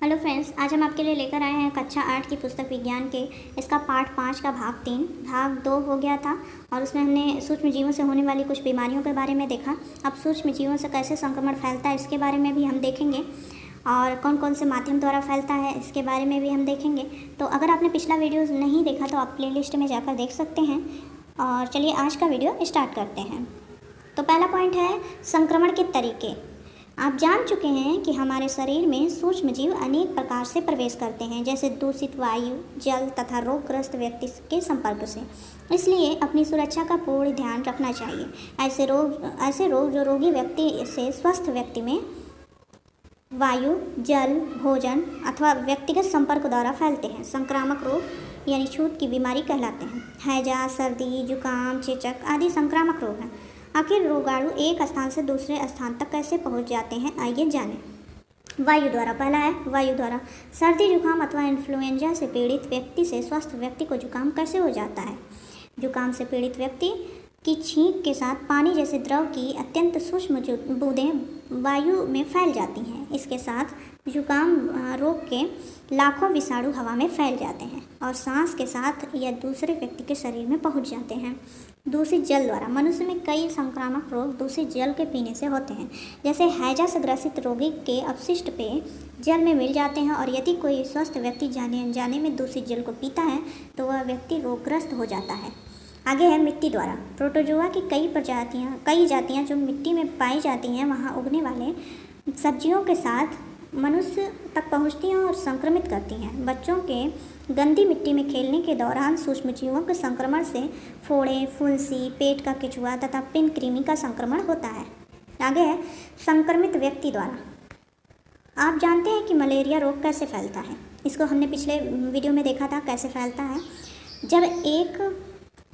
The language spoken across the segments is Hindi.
हेलो फ्रेंड्स, आज हम आपके लिए लेकर आए हैं कक्षा 8 की पुस्तक विज्ञान के इसका पार्ट 5 का भाग 3। भाग 2 हो गया था और उसमें हमने सूक्ष्म जीवों से होने वाली कुछ बीमारियों के बारे में देखा। अब सूक्ष्म जीवों से कैसे संक्रमण फैलता है इसके बारे में भी हम देखेंगे और कौन कौन से माध्यम द्वारा फैलता है इसके बारे में भी हम देखेंगे। तो अगर आपने पिछला वीडियो नहीं देखा तो आप प्लेलिस्ट में जाकर देख सकते हैं। और चलिए आज का वीडियो स्टार्ट करते हैं। तो पहला पॉइंट है संक्रमण के तरीके। आप जान चुके हैं कि हमारे शरीर में सूक्ष्म जीव अनेक प्रकार से प्रवेश करते हैं, जैसे दूषित वायु, जल तथा रोगग्रस्त व्यक्ति के संपर्क से। इसलिए अपनी सुरक्षा का पूर्ण ध्यान रखना चाहिए। ऐसे रोग जो रोगी व्यक्ति से स्वस्थ व्यक्ति में वायु, जल, भोजन अथवा व्यक्तिगत संपर्क द्वारा फैलते हैं, संक्रामक रोग यानी छूत की बीमारी कहलाते हैं। हैजा, सर्दी, जुकाम, चेचक आदि संक्रामक रोग हैं। आखिर रोगाणु एक स्थान से दूसरे स्थान तक कैसे पहुंच जाते हैं, आइए जानें। वायु द्वारा। पहला है वायु द्वारा। सर्दी, जुकाम अथवा इन्फ्लुएंजा से पीड़ित व्यक्ति से स्वस्थ व्यक्ति को जुकाम कैसे हो जाता है। जुकाम से पीड़ित व्यक्ति की छींक के साथ पानी जैसे द्रव की अत्यंत सूक्ष्म बूंदें वायु में फैल जाती हैं। इसके साथ जुकाम रोग के लाखों विषाणु हवा में फैल जाते हैं और सांस के साथ या दूसरे व्यक्ति के शरीर में पहुंच जाते हैं। दूषित जल द्वारा। मनुष्य में कई संक्रामक रोग दूषित जल के पीने से होते हैं, जैसे हैजा से ग्रसित रोगी के अपशिष्ट पेय जल में मिल जाते हैं और यदि कोई स्वस्थ व्यक्ति जाने अनजाने में दूषित जल को पीता है तो वह व्यक्ति रोगग्रस्त हो जाता है। आगे है मिट्टी द्वारा। प्रोटोजोआ की कई जातियाँ जो मिट्टी में पाई जाती हैं, वहाँ उगने वाले सब्जियों के साथ मनुष्य तक पहुँचती हैं और संक्रमित करती हैं। बच्चों के गंदी मिट्टी में खेलने के दौरान सूक्ष्म जीवों के संक्रमण से फोड़े, फुंसी, पेट का केंचुआ तथा पिन कृमि का संक्रमण होता है। आगे है संक्रमित व्यक्ति द्वारा। आप जानते हैं कि मलेरिया रोग कैसे फैलता है। इसको हमने पिछले वीडियो में देखा था कैसे फैलता है। जब एक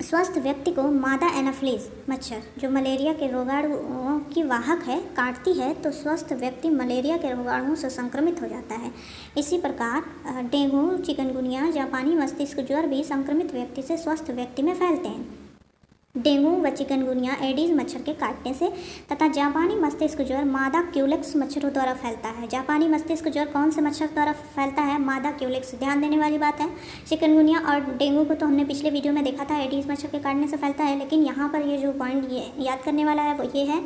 स्वस्थ व्यक्ति को मादा एनाफ्लीज मच्छर, जो मलेरिया के रोगाणुओं की वाहक है, काटती है तो स्वस्थ व्यक्ति मलेरिया के रोगाणुओं से संक्रमित हो जाता है। इसी प्रकार डेंगू, चिकनगुनिया, जापानी मस्तिष्क ज्वर भी संक्रमित व्यक्ति से स्वस्थ व्यक्ति में फैलते हैं। डेंगू व चिकनगुनिया एडीज मच्छर के काटने से तथा जापानी मस्तिष्क ज्वर मादा क्यूलेक्स मच्छरों द्वारा फैलता है। जापानी मस्तिष्क ज्वर कौन से मच्छर द्वारा फैलता है? मादा क्यूलेक्स। ध्यान देने वाली बात है। चिकनगुनिया और डेंगू को तो हमने पिछले वीडियो में देखा था, एडीज मच्छर के काटने से फैलता है, लेकिन यहाँ पर ये जो पॉइंट ये याद करने वाला है वो ये है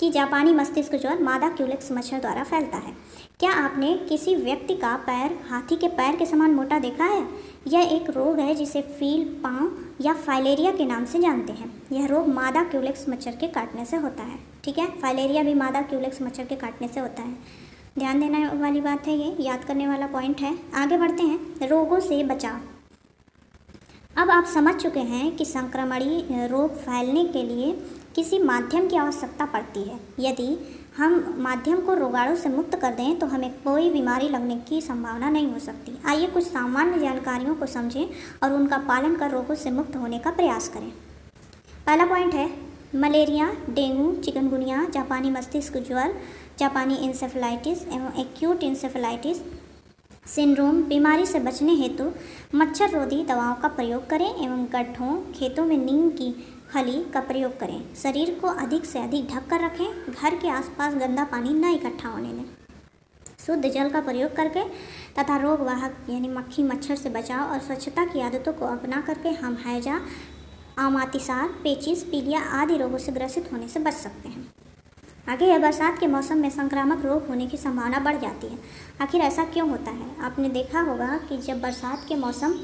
कि जापानी मस्तिष्क ज्वर मादा क्यूलेक्स मच्छर द्वारा फैलता है। क्या आपने किसी व्यक्ति का पैर हाथी के पैर के समान मोटा देखा है? यह एक रोग है जिसे फील पाँव या फाइलेरिया के नाम से जानते हैं। यह रोग मादा क्यूलेक्स मच्छर के काटने से होता है। ठीक है, फाइलेरिया भी मादा क्यूलेक्स मच्छर के काटने से होता है। ध्यान देने वाली बात है, ये याद करने वाला पॉइंट है। आगे बढ़ते हैं। रोगों से बचाव। अब आप समझ चुके हैं कि संक्रमणीय रोग फैलने के लिए किसी माध्यम की आवश्यकता पड़ती है। यदि हम माध्यम को रोगाणु से मुक्त कर दें तो हमें कोई बीमारी लगने की संभावना नहीं हो सकती। आइए कुछ सामान्य जानकारियों को समझें और उनका पालन कर रोगों से मुक्त होने का प्रयास करें। पहला पॉइंट है मलेरिया, डेंगू, चिकनगुनिया, जापानी मस्तिष्क ज्वर, जापानी इंसेफेलाइटिस एवं एक्यूट इंसेफेलाइटिस सिंड्रोम बीमारी से बचने हेतु मच्छर रोधी दवाओं का प्रयोग करें एवं गड्ढों, खेतों में नीम की खली का प्रयोग करें। शरीर को अधिक से अधिक ढक कर रखें। घर के आसपास गंदा पानी न इकट्ठा होने दें। शुद्ध जल का प्रयोग करके तथा रोग वाहक यानी मक्खी मच्छर से बचाव और स्वच्छता की आदतों को अपना करके हम हैजा, आमातिसार, पेचिस, पीलिया आदि रोगों से ग्रसित होने से बच सकते हैं। आगे है बरसात के मौसम में संक्रामक रोग होने की संभावना बढ़ जाती है। आखिर ऐसा क्यों होता है? आपने देखा होगा कि जब बरसात के मौसम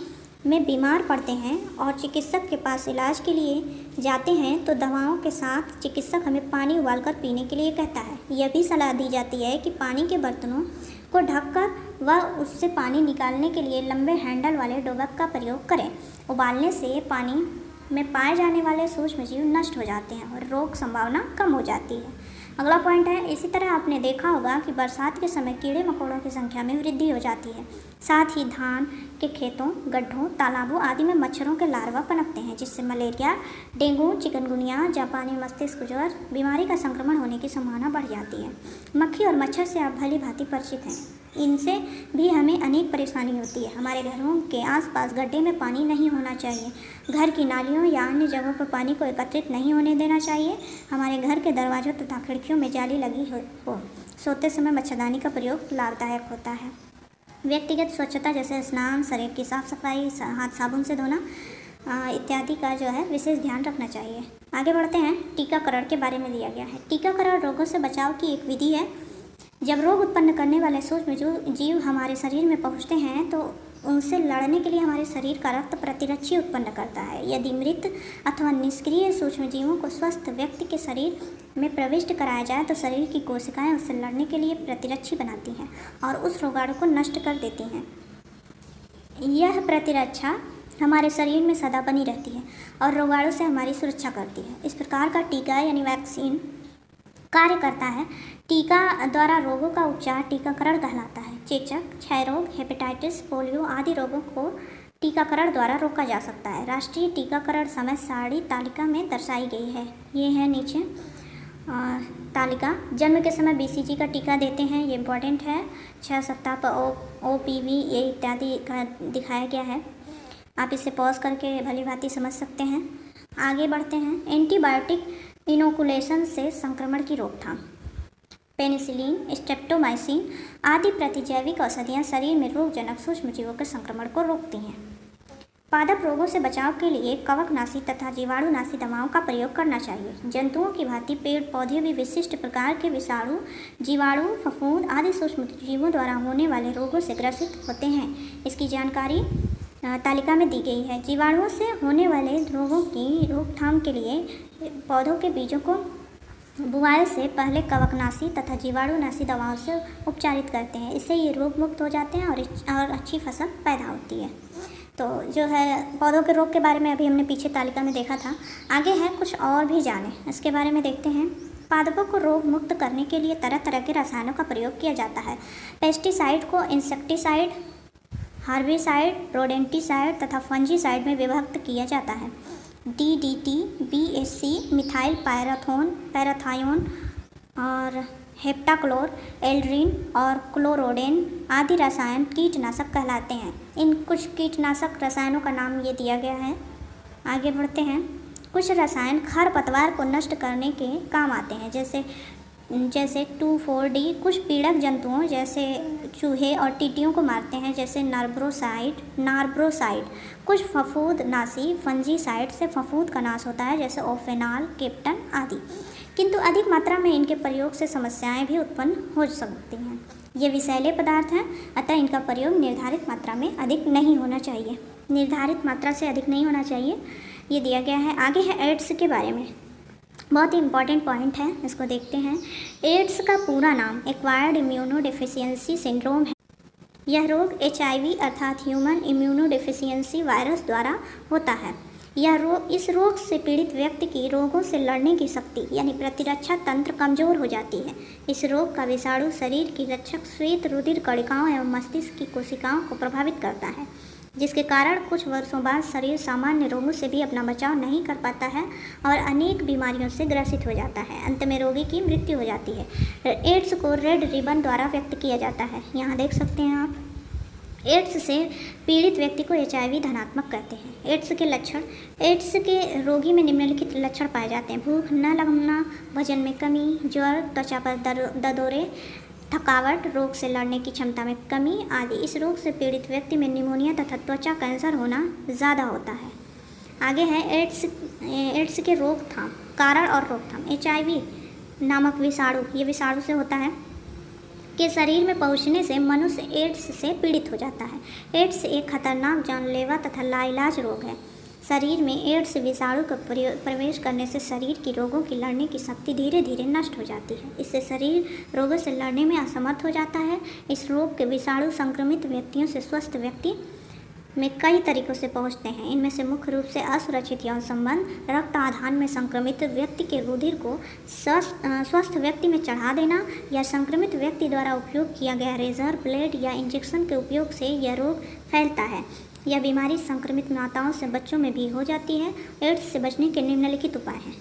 में बीमार पड़ते हैं और चिकित्सक के पास इलाज के लिए जाते हैं तो दवाओं के साथ चिकित्सक हमें पानी उबालकर पीने के लिए कहता है। यह भी सलाह दी जाती है कि पानी के बर्तनों को ढककर व उससे पानी निकालने के लिए लंबे हैंडल वाले डोबक का प्रयोग करें। उबालने से पानी में पाए जाने वाले सूक्ष्म जीव नष्ट हो जाते हैं और रोग संभावना कम हो जाती है। अगला पॉइंट है, इसी तरह आपने देखा होगा कि बरसात के समय कीड़े मकोड़ों की संख्या में वृद्धि हो जाती है। साथ ही धान के खेतों, गड्ढों, तालाबों आदि में मच्छरों के लार्वा पनपते हैं, जिससे मलेरिया, डेंगू, चिकनगुनिया, जापानी मस्तिष्क ज्वर बीमारी का संक्रमण होने की संभावना बढ़ जाती है। मक्खी और मच्छर से आप भली भांति परिचित हैं। इनसे भी हमें अनेक परेशानी होती है। हमारे घरों के आसपास गड्ढे में पानी नहीं होना चाहिए। घर की नालियों या अन्य जगहों पर पानी को एकत्रित नहीं होने देना चाहिए। हमारे घर के दरवाजों तथा खिड़कियों में जाली लगी हो। सोते समय मच्छरदानी का प्रयोग लाभदायक होता है। व्यक्तिगत स्वच्छता जैसे स्नान, शरीर की साफ सफाई, हाथ साबुन से धोना इत्यादि का जो है विशेष ध्यान रखना चाहिए। आगे बढ़ते हैं, टीकाकरण के बारे में दिया गया है। टीकाकरण रोगों से बचाव की एक विधि है। जब रोग उत्पन्न करने वाले सूक्ष्म जीव हमारे शरीर में पहुंचते हैं तो उनसे लड़ने के लिए हमारे शरीर का रक्त प्रतिरक्षी उत्पन्न करता है। यदि मृत अथवा निष्क्रिय सूक्ष्म जीवों को स्वस्थ व्यक्ति के शरीर में प्रविष्ट कराया जाए तो शरीर की कोशिकाएं उससे लड़ने के लिए प्रतिरक्षी बनाती हैं और उस रोगाणु को नष्ट कर देती हैं। यह प्रतिरक्षा हमारे शरीर में सदा बनी रहती है और रोगाणु से हमारी सुरक्षा करती है। इस प्रकार का टीका यानी वैक्सीन कार्य करता है। टीका द्वारा रोगों का उपचार टीकाकरण कहलाता है। चेचक, क्षय रोग, हेपेटाइटिस, पोलियो आदि रोगों को टीकाकरण द्वारा रोका जा सकता है। राष्ट्रीय टीकाकरण समय सारणी तालिका में दर्शाई गई है। ये है नीचे तालिका। जन्म के समय BCG का टीका देते हैं, ये इम्पॉर्टेंट है। 6 सप्ताह पर OPV ये इत्यादि का दिखाया गया है। आप इसे पॉज करके भली भांति समझ सकते हैं। आगे बढ़ते हैं, एंटीबायोटिक इनोकुलेशन से संक्रमण की रोकथाम। पेनिसिलिन, स्ट्रेप्टोमाइसिन आदि प्रतिजैविक औषधियाँ शरीर में रोगजनक सूक्ष्मजीवों के संक्रमण को रोकती हैं। पादप रोगों से बचाव के लिए कवकनाशी तथा जीवाणुनाशी दवाओं का प्रयोग करना चाहिए। जंतुओं की भांति पेड़ पौधे भी विशिष्ट प्रकार के विषाणु, जीवाणु, फफूंद आदि सूक्ष्मजीवों द्वारा होने वाले रोगों से ग्रसित होते हैं। इसकी जानकारी तालिका में दी गई है। जीवाणुओं से होने वाले रोगों की रोकथाम के लिए पौधों के बीजों को बुआई से पहले कवकनाशी तथा जीवाणुनाशी दवाओं से उपचारित करते हैं। इससे ये रोग मुक्त हो जाते हैं और अच्छी फसल पैदा होती है। तो जो है पौधों के रोग के बारे में अभी हमने पीछे तालिका में देखा था। आगे है कुछ और भी जाने, इसके बारे में देखते हैं। पादपों को रोग मुक्त करने के लिए तरह तरह के रसायनों का प्रयोग किया जाता है। पेस्टिसाइड को इंसेक्टिसाइड, हार्बिसाइड, रोडेंटिसाइड तथा फंजीसाइड में विभक्त किया जाता है। DDT, BSC, मिथाइल पैराथायोन और हेप्टाक्लोर, एल्ड्रीन और क्लोरोडेन आदि रसायन कीटनाशक कहलाते हैं। इन कुछ कीटनाशक रसायनों का नाम ये दिया गया है। आगे बढ़ते हैं, कुछ रसायन खरपतवार को नष्ट करने के काम आते हैं, जैसे 2,4-D कुछ पीड़क जंतुओं जैसे चूहे और टीटियों को मारते हैं, जैसे नार्ब्रोसाइड। कुछ फफूंदनाशी फंजीसाइड से फफूंद का नाश होता है, जैसे ओफेनॉल, कैप्टन आदि। किंतु अधिक मात्रा में इनके प्रयोग से समस्याएं भी उत्पन्न हो सकती हैं। ये विषैले पदार्थ हैं, अतः इनका प्रयोग निर्धारित मात्रा में अधिक नहीं होना चाहिए। निर्धारित मात्रा से अधिक नहीं होना चाहिए, ये दिया गया है। आगे है एड्स के बारे में, बहुत ही इम्पॉर्टेंट पॉइंट है, इसको देखते हैं। एड्स का पूरा नाम एक्वायर्ड इम्यूनोडेफिशिएंसी सिंड्रोम है। यह रोग HIV अर्थात ह्यूमन इम्यूनोडेफिशिएंसी वायरस द्वारा होता है। इस रोग से पीड़ित व्यक्ति की रोगों से लड़ने की शक्ति यानी प्रतिरक्षा तंत्र कमजोर हो जाती है। इस रोग का विषाणु शरीर की रक्षक श्वेत रुधिर कणिकाओं एवं मस्तिष्क की कोशिकाओं को प्रभावित करता है, जिसके कारण कुछ वर्षों बाद शरीर सामान्य रोगों से भी अपना बचाव नहीं कर पाता है और अनेक बीमारियों से ग्रसित हो जाता है। अंत में रोगी की मृत्यु हो जाती है। एड्स को रेड रिबन द्वारा व्यक्त किया जाता है। यहाँ देख सकते हैं आप। एड्स से पीड़ित व्यक्ति को HIV धनात्मक कहते हैं। एड्स के लक्षण, एड्स के रोगी में निम्नलिखित लक्षण पाए जाते हैं: भूख न लगना, वजन में कमी, ज्वर, त्वचा पर ददोरे, थकावट, रोग से लड़ने की क्षमता में कमी आदि। इस रोग से पीड़ित व्यक्ति में निमोनिया तथा त्वचा कैंसर होना ज़्यादा होता है। आगे है एड्स के रोकथाम, कारण और रोकथाम। HIV नामक विषाणु, ये विषाणु से होता है, के शरीर में पहुंचने से मनुष्य एड्स से पीड़ित हो जाता है। एड्स एक खतरनाक जानलेवा तथा लाइलाज रोग है। शरीर में एड्स विषाणु का प्रवेश करने से शरीर की रोगों की लड़ने की शक्ति धीरे धीरे नष्ट हो जाती है। इससे शरीर रोगों से लड़ने में असमर्थ हो जाता है। इस रोग के विषाणु संक्रमित व्यक्तियों से स्वस्थ व्यक्ति में कई तरीकों से पहुंचते हैं। इनमें से मुख्य रूप से असुरक्षित यौन संबंध, रक्त आधान में संक्रमित व्यक्ति के रुधिर को स्वस्थ व्यक्ति में चढ़ा देना या संक्रमित व्यक्ति द्वारा उपयोग किया गया रेजर ब्लेड या इंजेक्शन के उपयोग से यह रोग फैलता है। यह बीमारी संक्रमित माताओं से बच्चों में भी हो जाती है। एड्स से बचने के निम्नलिखित उपाय हैं।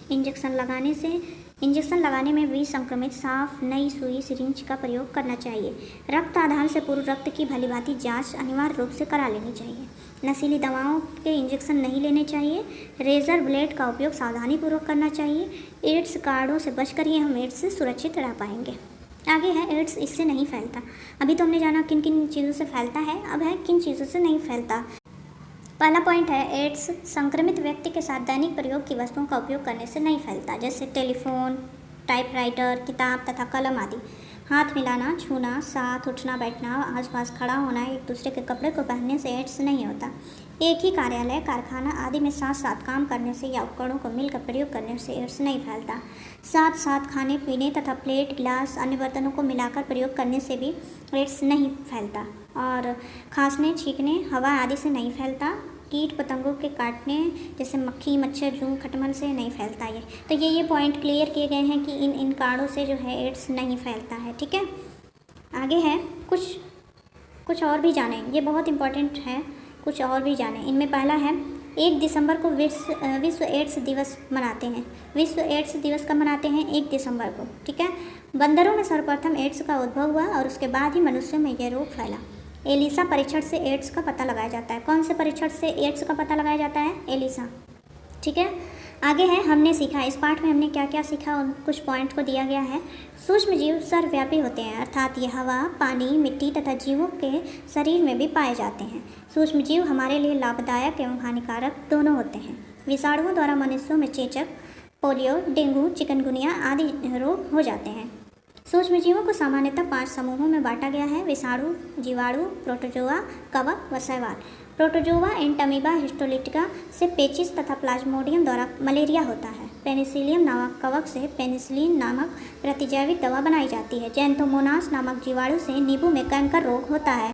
इंजेक्शन लगाने में विसंक्रमित साफ नई सुई सिरिंज का प्रयोग करना चाहिए। रक्त आधान से पूर्व रक्त की भलीभांति जांच अनिवार्य रूप से करा लेनी चाहिए। नशीली दवाओं के इंजेक्शन नहीं लेने चाहिए। रेजर ब्लेड का उपयोग सावधानीपूर्वक करना चाहिए। एड्स कार्डों से बचकर ही हम एड्स से सुरक्षित रह पाएंगे। आगे है एड्स इससे नहीं फैलता। अभी तो हमने जाना किन किन चीज़ों से फैलता है, अब है किन चीज़ों से नहीं फैलता। पहला पॉइंट है एड्स संक्रमित व्यक्ति के साथ दैनिक प्रयोग की वस्तुओं का उपयोग करने से नहीं फैलता, जैसे टेलीफोन, टाइपराइटर, किताब तथा कलम आदि। हाथ मिलाना, छूना, साथ उठना बैठना, आसपास खड़ा होना, एक दूसरे के कपड़े को पहनने से एड्स नहीं होता। एक ही कार्यालय, कारखाना आदि में साथ साथ काम करने से या उपकरणों को मिलकर प्रयोग करने से एड्स नहीं फैलता। साथ साथ खाने पीने तथा प्लेट, गिलास, अन्य बर्तनों को मिलाकर प्रयोग करने से भी एड्स नहीं फैलता। और खांसने, छींकने, हवा आदि से नहीं फैलता। कीट पतंगों के काटने जैसे मक्खी, मच्छर, जूं, खटमल से नहीं फैलता ये। तो ये पॉइंट क्लियर किए गए हैं कि इन कारणों से जो है एड्स नहीं फैलता है। ठीक है, आगे है कुछ और भी जानें, ये बहुत इंपॉर्टेंट है। कुछ और भी जानें, इनमें पहला है 1 दिसंबर को विश्व एड्स दिवस मनाते हैं। विश्व एड्स दिवस कब मनाते हैं? 1 दिसंबर को। ठीक है, बंदरों में सर्वप्रथम एड्स का उद्भव हुआ और उसके बाद ही मनुष्यों में यह रोग फैला। एलिसा परीक्षण से एड्स का पता लगाया जाता है। कौन से परीक्षण से एड्स का पता लगाया जाता है? एलिसा। ठीक है, आगे है हमने सीखा। इस पाठ में हमने क्या क्या सीखा उन कुछ पॉइंट को दिया गया है। सूक्ष्म जीव सर्वव्यापी होते हैं, अर्थात ये हवा, पानी, मिट्टी तथा जीवों के शरीर में भी पाए जाते हैं। सूक्ष्म जीव हमारे लिए लाभदायक एवं हानिकारक दोनों होते हैं। विषाणुओं द्वारा मनुष्यों में चेचक, पोलियो, डेंगू, चिकनगुनिया आदि रोग हो जाते हैं। सूक्ष्म जीवों को सामान्यतः 5 समूहों में बांटा गया है: विषाणु, जीवाणु, प्रोटोजोआ, कवक व शैवाल। प्रोटोजोआ एंटमीबा हिस्टोलिटिका से पेचिस तथा प्लाज्मोडियम द्वारा मलेरिया होता है। पेनिसिलियम नामक कवक से पेनिसिलिन नामक प्रतिजैविक दवा बनाई जाती है। जैंथोमोनास नामक जीवाणु से नींबू में कैंकर रोग होता है।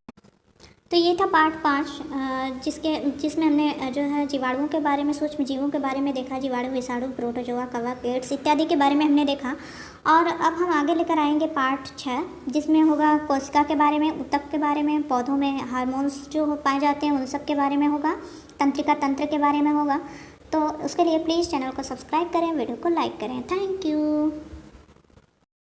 तो ये था पार्ट 5 जिसमें हमने जो है जीवाणुओं के बारे में, सूक्ष्म जीवों के बारे में देखा। जीवाणु, विषाणु, प्रोटोजोआ, कवक, एड्स इत्यादि के बारे में हमने देखा। और अब हम आगे लेकर आएंगे पार्ट 6 जिसमें होगा कोशिका के बारे में, ऊतक के बारे में, पौधों में हार्मोन्स जो पाए जाते हैं उन सब के बारे में होगा, तंत्रिका तंत्र के बारे में होगा। तो उसके लिए प्लीज़ चैनल को सब्सक्राइब करें, वीडियो को लाइक करें। Thank you.